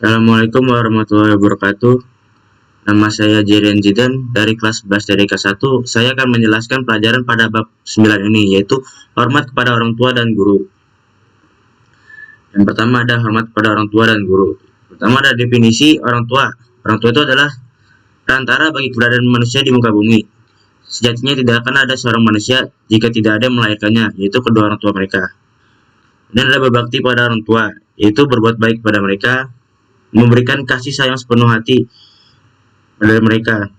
Assalamualaikum warahmatullahi wabarakatuh. Nama saya Jerian Zidan dari kelas 11 dari K1. Saya akan menjelaskan pelajaran pada bab 9 ini, yaitu hormat kepada orang tua dan guru. Yang pertama ada hormat kepada orang tua dan guru. Pertama ada definisi orang tua. Orang tua itu adalah perantara bagi keberadaan manusia di muka bumi. Sejatinya tidak akan ada seorang manusia jika tidak ada yang melahirkannya, yaitu kedua orang tua mereka. Dan ada berbakti pada orang tua, yaitu berbuat baik pada mereka, memberikan kasih sayang sepenuh hati pada mereka,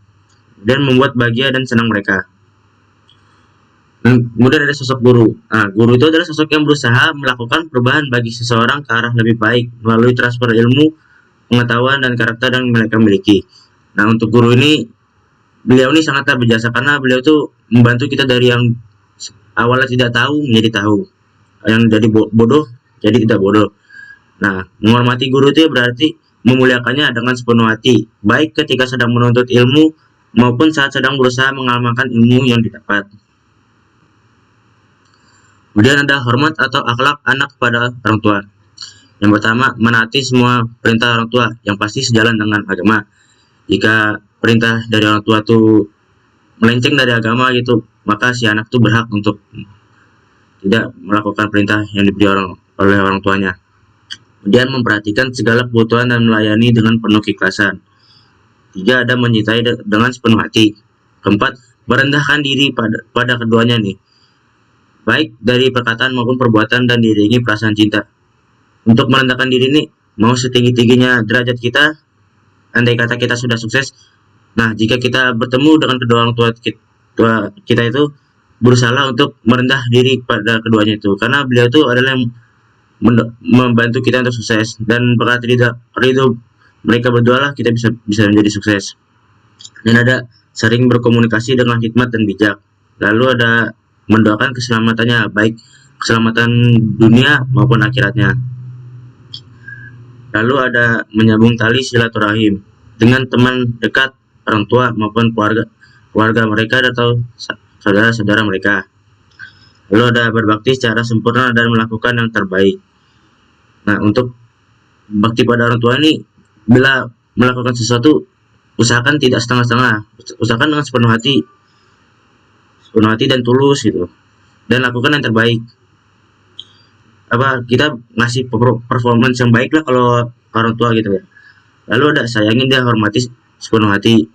dan membuat bahagia dan senang mereka. Kemudian ada sosok guru. Guru itu adalah sosok yang berusaha melakukan perubahan bagi seseorang ke arah lebih baik melalui transfer ilmu, pengetahuan, dan karakter yang mereka miliki. Nah, untuk guru ini, beliau ini sangatlah berjasa karena beliau itu membantu kita dari yang awalnya tidak tahu menjadi tahu, yang jadi bodoh jadi tidak bodoh. Nah, menghormati guru itu berarti memuliakannya dengan sepenuh hati, baik ketika sedang menuntut ilmu maupun saat sedang berusaha mengamalkan ilmu yang didapat. Kemudian ada hormat atau akhlak anak kepada orang tua. Yang pertama, menaati semua perintah orang tua yang pasti sejalan dengan agama. Jika perintah dari orang tua itu melenceng dari agama gitu, maka si anak itu berhak untuk tidak melakukan perintah yang diberi oleh orang tuanya. Kemudian memperhatikan segala kebutuhan dan melayani dengan penuh keikhlasan. 3. Ada mencintai dengan sepenuh hati. 4. Merendahkan diri pada keduanya nih, baik dari perkataan maupun perbuatan, dan diiringi perasaan cinta. Untuk merendahkan diri ini, mau setinggi-tingginya derajat kita, andai kata kita sudah sukses, nah jika kita bertemu dengan kedua orang tua kita itu, berusaha untuk merendah diri pada keduanya itu, karena beliau itu adalah yang membantu kita untuk sukses, dan berkat ridho mereka berdua lah kita bisa menjadi sukses. Dan ada sering berkomunikasi dengan hikmat dan bijak. Lalu ada mendoakan keselamatannya, baik keselamatan dunia maupun akhiratnya. Lalu ada menyambung tali silaturahim dengan teman dekat orang tua maupun keluarga mereka atau saudara-saudara mereka. Lalu ada berbakti secara sempurna dan melakukan yang terbaik. Nah, untuk bakti pada orang tua ini, bila melakukan sesuatu, usahakan tidak setengah-setengah, usahakan dengan sepenuh hati dan tulus gitu, dan lakukan yang terbaik. Kita ngasih performance yang baik lah kalau orang tua gitu ya. Lalu ada sayangin dia, hormati sepenuh hati.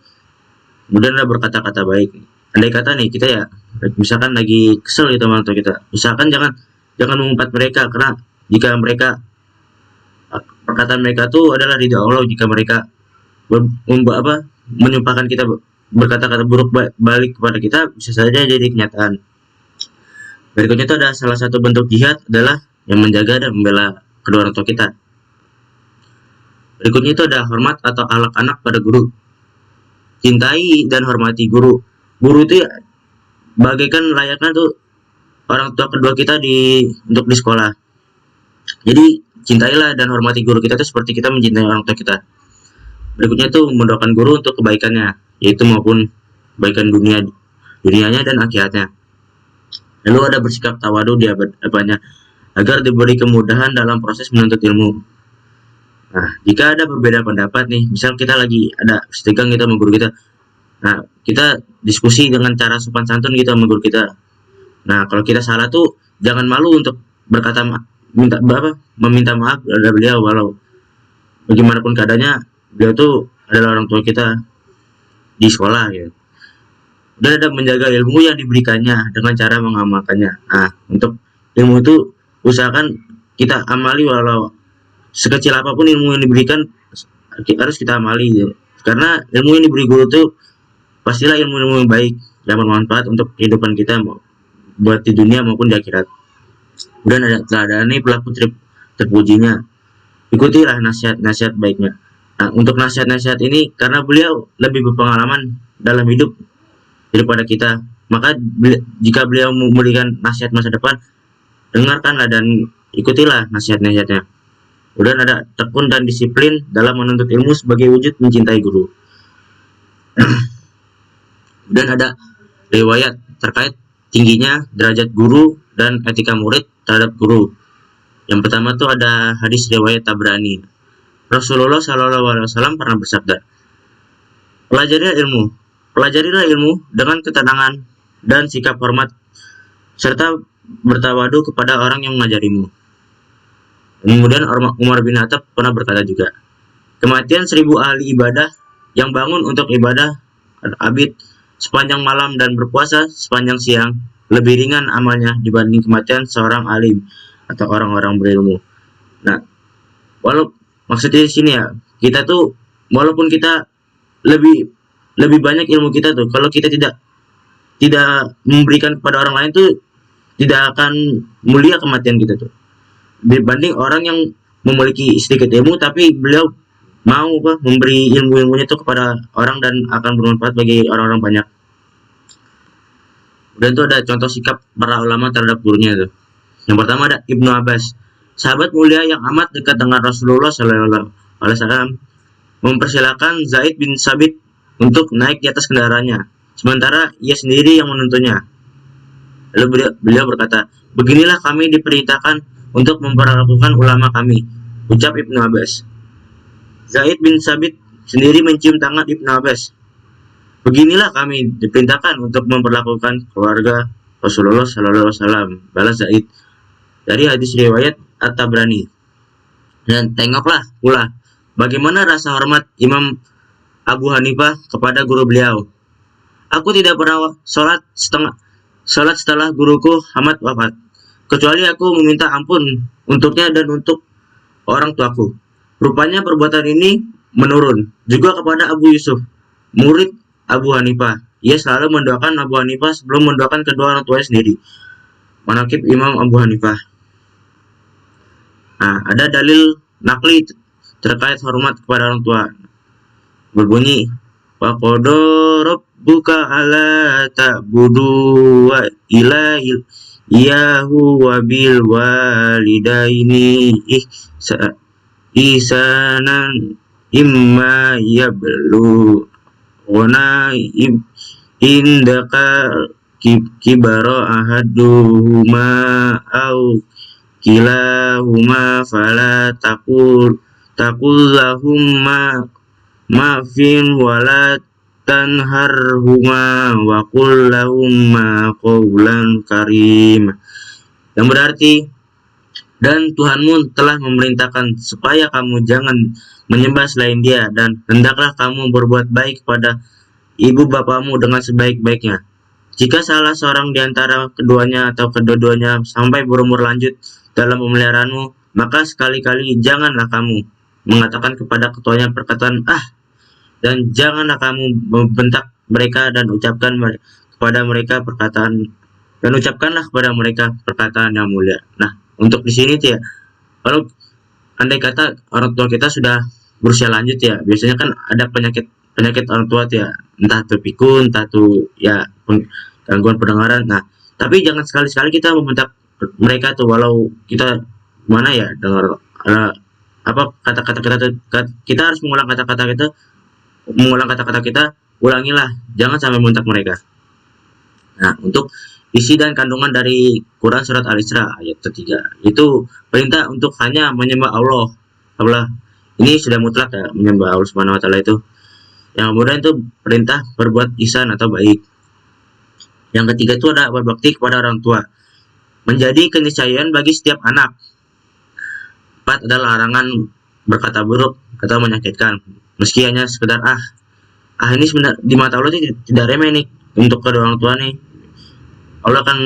Kemudian ada berkata-kata baik. Andai kata nih kita ya misalkan lagi kesel gitu sama orang tua kita, usahakan jangan mengumpat mereka, karena jika perkataan mereka tuh adalah ridha Allah, jika mereka menyumpahkan kita berkata-kata buruk balik kepada kita, bisa saja jadi kenyataan. Berikutnya itu ada salah satu bentuk jihad adalah yang menjaga dan membela kedua orang tua kita. Berikutnya itu ada hormat atau akhlak anak pada guru. Cintai dan hormati guru. Guru itu ya bagaikan layaknya tuh orang tua kedua kita untuk di sekolah. Jadi cintailah dan hormati guru kita itu seperti kita mencintai orang tua kita. Berikutnya itu mendoakan guru untuk kebaikannya, yaitu maupun kebaikan dunianya dan akhiratnya. Lalu ada bersikap tawadu di hadapannya agar diberi kemudahan dalam proses menuntut ilmu. Nah, jika ada berbeda pendapat nih, misal kita lagi ada setegang kita sama guru kita, nah kita diskusi dengan cara sopan santun gitu sama guru kita. Nah, kalau kita salah tuh jangan malu untuk berkata meminta maaf kepada beliau, walau bagaimanapun keadaannya beliau tuh adalah orang tua kita di sekolah gitu. Dan ada menjaga ilmu yang diberikannya dengan cara mengamalkannya. Nah, untuk ilmu itu usahakan kita amali, walau sekecil apapun ilmu yang diberikan harus kita amali gitu. Karena ilmu yang diberi guru itu pastilah ilmu-ilmu yang baik yang bermanfaat untuk kehidupan kita, buat di dunia maupun di akhirat. Kemudian ada teladani pelaku terpujinya, ikutilah nasihat-nasihat baiknya. Nah, untuk nasihat-nasihat ini karena beliau lebih berpengalaman dalam hidup daripada kita, maka jika beliau memberikan nasihat masa depan, dengarkanlah dan ikutilah nasihat-nasihatnya. Kemudian ada tekun dan disiplin dalam menuntut ilmu sebagai wujud mencintai guru. Kemudian ada riwayat terkait tingginya derajat guru dan etika murid terhadap guru. Yang pertama tuh ada hadis riwayat Tabrani. Rasulullah Shallallahu Alaihi Wasallam pernah bersabda, pelajarilah ilmu dengan ketenangan dan sikap hormat, serta bertawadu kepada orang yang mengajarimu. Kemudian Umar bin Khattab pernah berkata juga, kematian 1000 ahli ibadah yang bangun untuk ibadah abid sepanjang malam dan berpuasa sepanjang siang lebih ringan amalnya dibanding kematian seorang alim atau orang-orang berilmu. Nah, maksudnya di sini ya, kita tuh walaupun kita lebih lebih banyak ilmu kita tuh, kalau kita tidak tidak memberikan kepada orang lain tuh tidak akan mulia kematian kita tuh. Dibanding orang yang memiliki sedikit ilmu tapi beliau mau memberi ilmu-ilmunya itu kepada orang dan akan bermanfaat bagi orang-orang banyak. Dan itu ada contoh sikap para ulama terhadap gurunya itu. Yang pertama ada Ibnu Abbas, sahabat mulia yang amat dekat dengan Rasulullah Sallallahu Alaihi Wasallam, mempersilahkan Zaid bin Sabit untuk naik di atas kendaraannya, sementara ia sendiri yang menuntunnya. Lalu beliau berkata, beginilah kami diperintahkan untuk memperlakukan ulama kami, ucap Ibnu Abbas. Zaid bin Sabit sendiri mencium tangan Ibnu Abbas. Beginilah kami diperintahkan untuk memperlakukan keluarga Rasulullah Sallallahu Alaihi Wasallam, balas Zaid. Dari hadis riwayat At-Tabrani. Dan tengoklah pula bagaimana rasa hormat Imam Abu Hanifah kepada guru beliau. Aku tidak pernah sholat setelah guruku Ahmad wafat, kecuali aku meminta ampun untuknya dan untuk orang tuaku. Rupanya perbuatan ini menurun juga kepada Abu Yusuf, murid Abu Hanifah. Ia selalu mendoakan Abu Hanifah sebelum mendoakan kedua orang tuanya sendiri. Manaqib Imam Abu Hanifah. Nah, ada dalil nakli terkait hormat kepada orang tua. Berbunyi, wa qada rabbuka alla ta'budu wa ilahil iyahu wa bil walidaini ihsanan imma yablu wana indaka kibara ahaduhuma au kilahuma fala takul lahumma ma'fin wala tanharhuma wa qul lahumma qawlan karim. Yang berarti, dan Tuhanmu telah memerintahkan supaya kamu jangan menyembah selain Dia, dan hendaklah kamu berbuat baik kepada ibu bapamu dengan sebaik-baiknya. Jika salah seorang di antara keduanya atau kedua-duanya sampai berumur lanjut dalam pemeliharaanmu, maka sekali-kali janganlah kamu mengatakan kepada ketuanya perkataan dan janganlah kamu membentak mereka dan ucapkanlah kepada mereka perkataan yang mulia. Nah, untuk di sini tuh ya, kalau andai kata orang tua kita sudah berusia lanjut ya, biasanya kan ada penyakit orang tua tuh ya, entah itu pikun, entah itu ya gangguan pendengaran. Nah, tapi jangan sekali-sekali kita membentak mereka tuh, walau kita mana ya dengar kata-kata kita harus mengulang kata-kata kita, ulangilah, jangan sampai membentak mereka. Nah, untuk isi dan kandungan dari Quran surat Al-Isra ayat ketiga, itu perintah untuk hanya menyembah Allah. Ini sudah mutlak ya, menyembah Allah Subhanahu wa taala itu. Yang kemudian itu perintah berbuat ihsan atau baik. Yang ketiga itu ada berbakti kepada orang tua, menjadi keniscayaan bagi setiap anak. 4 adalah larangan berkata buruk atau menyakitkan, meski hanya sekedar ini sebenarnya di mata Allah tidak remeh nih untuk kedua orang tua nih. Allah akan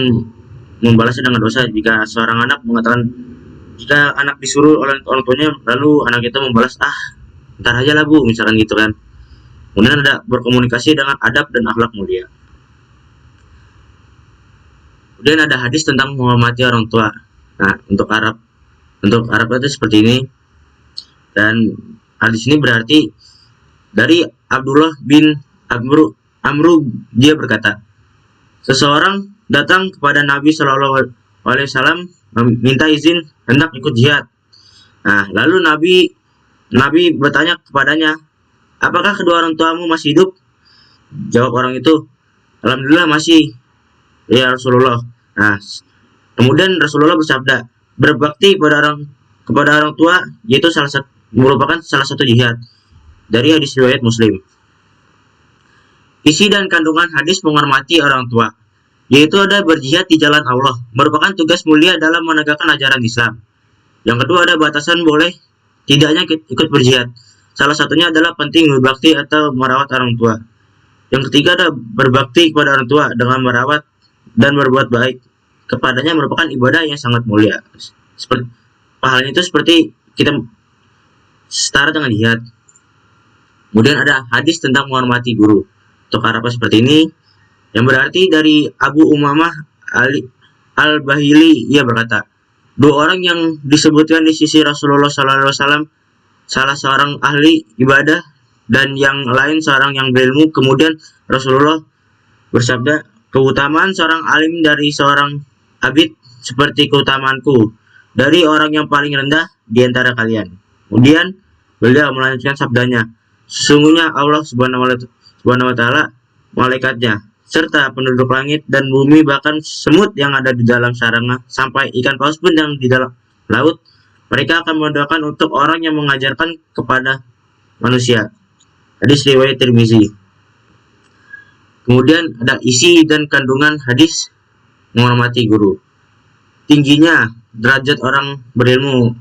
membalasnya dengan dosa jika seorang anak mengatakan, jika anak disuruh oleh orang tuanya lalu anak itu membalas ntar aja lah bu, misalkan gitu kan. Kemudian ada berkomunikasi dengan adab dan akhlak mulia. Kemudian ada hadis tentang menghormati orang tua. Nah, untuk Arab itu seperti ini. Dan hadis ini berarti dari Abdullah bin Amru, dia berkata, seseorang datang kepada Nabi Shallallahu Alaihi Wasallam meminta izin hendak ikut jihad. Nah, lalu Nabi bertanya kepadanya, apakah kedua orang tuamu masih hidup? Jawab orang itu, alhamdulillah masih, ya Rasulullah. Nah, kemudian Rasulullah bersabda, berbakti kepada orang tua yaitu merupakan salah satu jihad dari hadis riwayat Muslim. Isi dan kandungan hadis menghormati orang tua, yaitu ada berjihad di jalan Allah, merupakan tugas mulia dalam menegakkan ajaran Islam. Yang kedua ada batasan boleh tidaknya ikut berjihad. Salah satunya adalah penting berbakti atau merawat orang tua. Yang ketiga ada berbakti kepada orang tua dengan merawat dan berbuat baik kepadanya merupakan ibadah yang sangat mulia. Seperti pahalanya itu seperti kita setara dengan jihad. Kemudian ada hadis tentang menghormati guru. Untuk Arafah seperti ini, yang berarti dari Abu Umamah Al-Bahili, ia berkata, dua orang yang disebutkan di sisi Rasulullah SAW, salah seorang ahli ibadah dan yang lain seorang yang berilmu. Kemudian Rasulullah bersabda, keutamaan seorang alim dari seorang abid seperti keutamaanku dari orang yang paling rendah di antara kalian. Kemudian beliau melanjutkan sabdanya, sesungguhnya Allah Subhanahu wa Ta'ala, malaikatnya, serta penduduk langit dan bumi, bahkan semut yang ada di dalam sarangnya, sampai ikan paus pun yang di dalam laut, mereka akan mendoakan untuk orang yang mengajarkan kepada manusia. Hadis riwayat Tirmizi. Kemudian ada isi dan kandungan hadis menghormati guru. Tingginya derajat orang berilmu,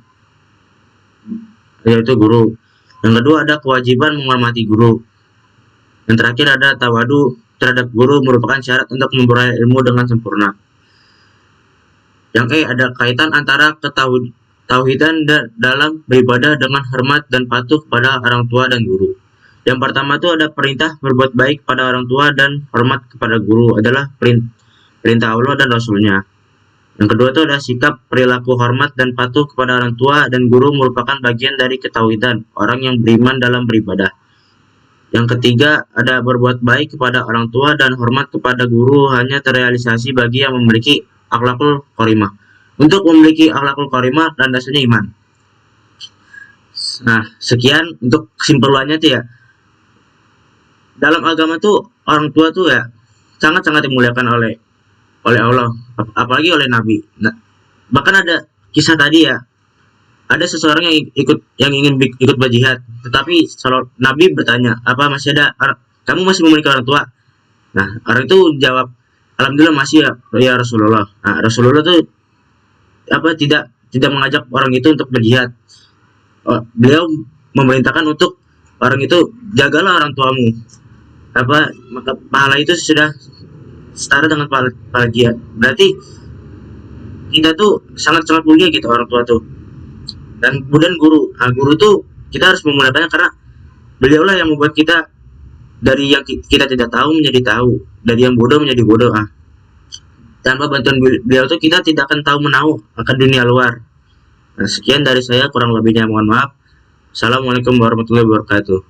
yaitu guru. Yang kedua ada kewajiban menghormati guru. Yang terakhir ada tawadu terhadap guru merupakan syarat untuk memperoleh ilmu dengan sempurna. Yang ada kaitan antara ketauhidan dalam beribadah dengan hormat dan patuh pada orang tua dan guru. Yang pertama itu ada perintah berbuat baik pada orang tua dan hormat kepada guru adalah perintah Allah dan Rasulnya. Yang kedua itu ada sikap perilaku hormat dan patuh kepada orang tua dan guru merupakan bagian dari ketauhidan orang yang beriman dalam beribadah. Yang ketiga ada berbuat baik kepada orang tua dan hormat kepada guru hanya terrealisasi bagi yang memiliki akhlakul karimah. Untuk memiliki akhlakul karimah landasannya iman. Nah, sekian untuk kesimpulannya tuh ya. Dalam agama tuh orang tua tuh ya sangat-sangat dimuliakan oleh Allah, apalagi oleh Nabi. Nah, bahkan ada kisah tadi ya, ada seseorang yang ingin ikut berjihad, tetapi Nabi bertanya, apa masih ada kamu masih memiliki orang tua? Nah, orang itu jawab, alhamdulillah masih ya Rasulullah. Nah, Rasulullah tuh tidak mengajak orang itu untuk berjihad. Beliau memerintahkan untuk orang itu, jagalah orang tuamu. Maka pahala itu sudah setara dengan pahala jihad. Berarti kita tuh sangat-sangat mulia gitu orang tua tuh. Dan kemudian guru. Nah, guru tuh kita harus memuliakannya karena beliaulah yang membuat kita dari yang kita tidak tahu menjadi tahu, dari yang bodoh menjadi bodoh. Tanpa bantuan beliau tuh kita tidak akan tahu menahu akan dunia luar. Nah, sekian dari saya, kurang lebihnya mohon maaf. Assalamualaikum warahmatullahi wabarakatuh.